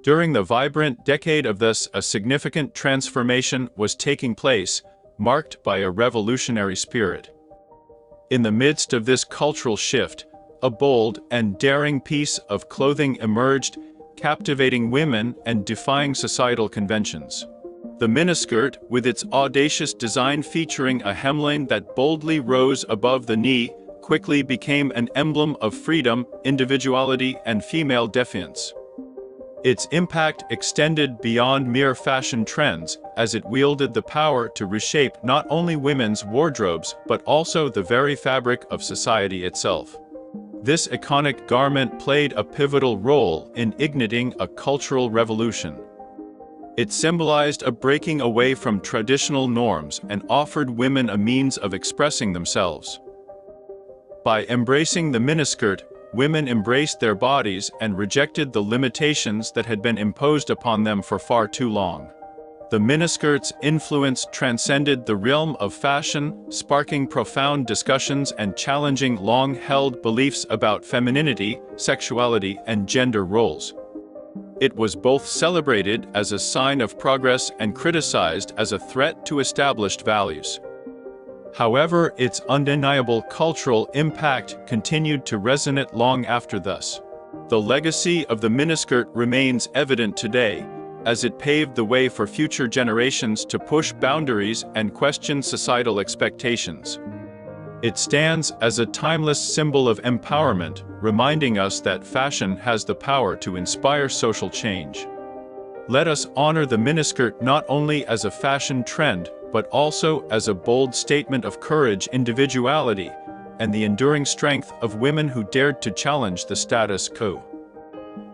During the vibrant decade of this, a significant transformation was taking place, marked by a revolutionary spirit. In the midst of this cultural shift, a bold and daring piece of clothing emerged, captivating women and defying societal conventions. The miniskirt, with its audacious design featuring a hemline that boldly rose above the knee, quickly became an emblem of freedom, individuality, and female defiance. Its impact extended beyond mere fashion trends, as it wielded the power to reshape not only women's wardrobes but also the very fabric of society itself. This iconic garment played a pivotal role in igniting a cultural revolution. It symbolized a breaking away from traditional norms and offered women a means of expressing themselves. By embracing the miniskirt, women embraced their bodies and rejected the limitations that had been imposed upon them for far too long. The miniskirt's influence transcended the realm of fashion, sparking profound discussions and challenging long-held beliefs about femininity, sexuality, and gender roles. It was both celebrated as a sign of progress and criticized as a threat to established values. However, its undeniable cultural impact continued to resonate long after this. The legacy of the miniskirt remains evident today, as it paved the way for future generations to push boundaries and question societal expectations. It stands as a timeless symbol of empowerment, reminding us that fashion has the power to inspire social change. Let us honor the miniskirt not only as a fashion trend, but also as a bold statement of courage, individuality, and the enduring strength of women who dared to challenge the status quo.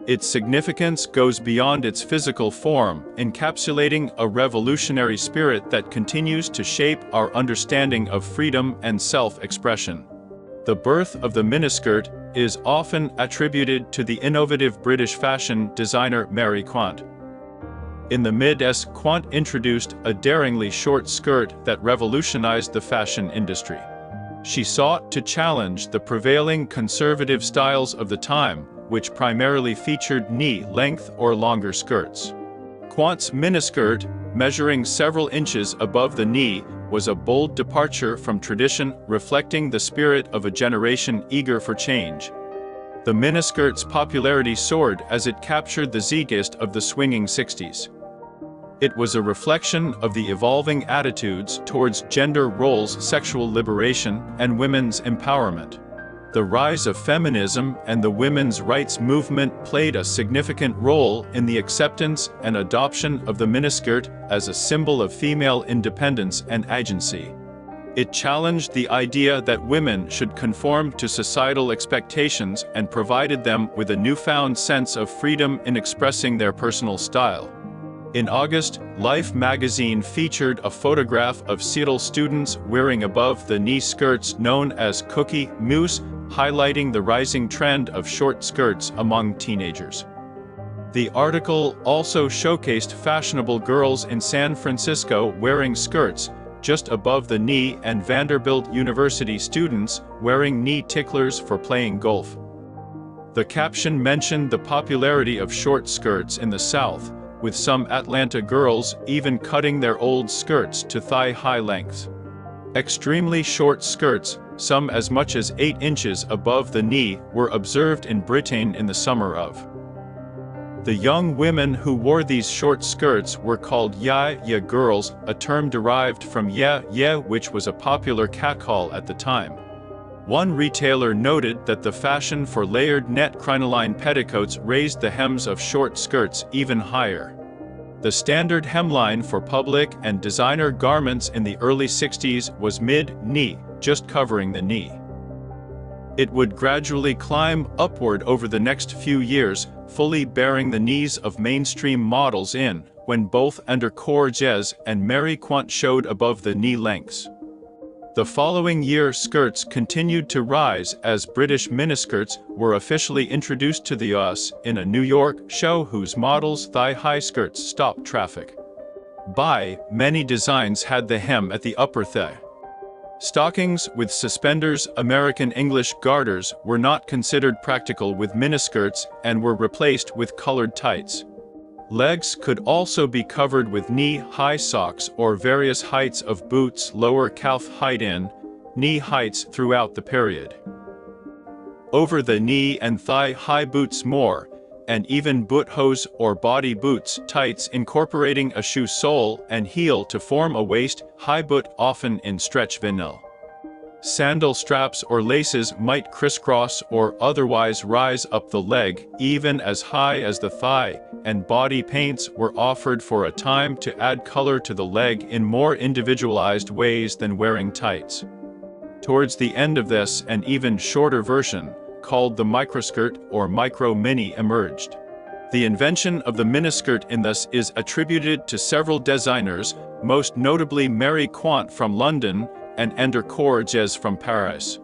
Its significance goes beyond its physical form, encapsulating a revolutionary spirit that continues to shape our understanding of freedom and self-expression. The birth of the miniskirt is often attributed to the innovative British fashion designer Mary Quant. In the mid-s, Quant introduced a daringly short skirt that revolutionized the fashion industry. She sought to challenge the prevailing conservative styles of the time, which primarily featured knee-length or longer skirts. Quant's miniskirt, measuring several inches above the knee, was a bold departure from tradition, reflecting the spirit of a generation eager for change. The miniskirt's popularity soared as it captured the zeitgeist of the swinging 60s. It was a reflection of the evolving attitudes towards gender roles, sexual liberation, and women's empowerment. The rise of feminism and the women's rights movement played a significant role in the acceptance and adoption of the miniskirt as a symbol of female independence and agency. It challenged the idea that women should conform to societal expectations and provided them with a newfound sense of freedom in expressing their personal style. In August, Life magazine featured a photograph of Seattle students wearing above-the-knee skirts known as Cookie Mousse, highlighting the rising trend of short skirts among teenagers. The article also showcased fashionable girls in San Francisco wearing skirts just above the knee and Vanderbilt University students wearing knee ticklers for playing golf. The caption mentioned the popularity of short skirts in the South, with some Atlanta girls even cutting their old skirts to thigh-high lengths. Extremely short skirts, some as much as 8 inches above the knee, were observed in Britain in the summer of. The young women who wore these short skirts were called ya girls, a term derived from yeah, which was a popular catcall at the time. One retailer noted that the fashion for layered net crinoline petticoats raised the hems of short skirts even higher. The standard hemline for public and designer garments in the early 60s was mid-knee, just covering the knee. It would gradually climb upward over the next few years, fully bearing the knees of mainstream models when both Under Courges and Mary Quant showed above the knee lengths. The following year, skirts continued to rise as British miniskirts were officially introduced to the US in a New York show whose models' thigh-high skirts stopped traffic. Many designs had the hem at the upper thigh. Stockings with suspenders, American English garters, were not considered practical with miniskirts and were replaced with colored tights. Legs could also be covered with knee-high socks or various heights of boots, lower calf height in knee heights throughout the period. Over the knee and thigh-high boots more, and even boot hose or body boots, tights incorporating a shoe sole and heel to form a waist-high boot, often in stretch vinyl. Sandal straps or laces might crisscross or otherwise rise up the leg, even as high as the thigh, and body paints were offered for a time to add color to the leg in more individualized ways than wearing tights. Towards the end of this, an even shorter version, called the microskirt or micro-mini, emerged. The invention of the miniskirt in this is attributed to several designers, most notably Mary Quant from London and Ender Courges from Paris.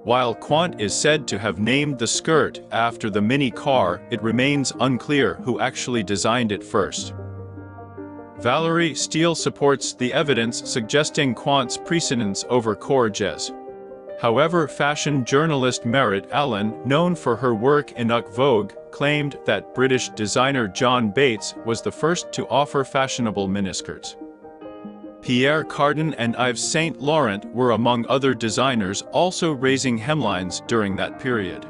While Quant is said to have named the skirt after the mini car, it remains unclear who actually designed it first. Valerie Steele supports the evidence suggesting Quant's precedence over Courges. However, fashion journalist Merritt Allen, known for her work in Vogue, claimed that British designer John Bates was the first to offer fashionable miniskirts. Pierre Cardin and Yves Saint Laurent were among other designers also raising hemlines during that period.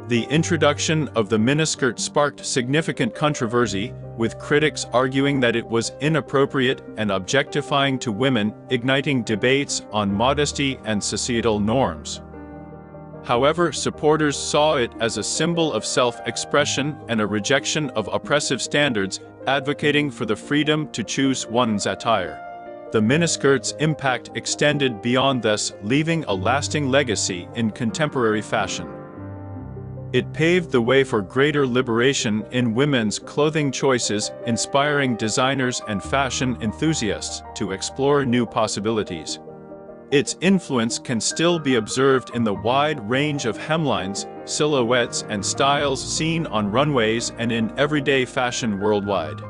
The introduction of the miniskirt sparked significant controversy, with critics arguing that it was inappropriate and objectifying to women, igniting debates on modesty and societal norms. However, supporters saw it as a symbol of self-expression and a rejection of oppressive standards, advocating for the freedom to choose one's attire. The miniskirt's impact extended beyond this, leaving a lasting legacy in contemporary fashion. It paved the way for greater liberation in women's clothing choices, inspiring designers and fashion enthusiasts to explore new possibilities. Its influence can still be observed in the wide range of hemlines, silhouettes, and styles seen on runways and in everyday fashion worldwide.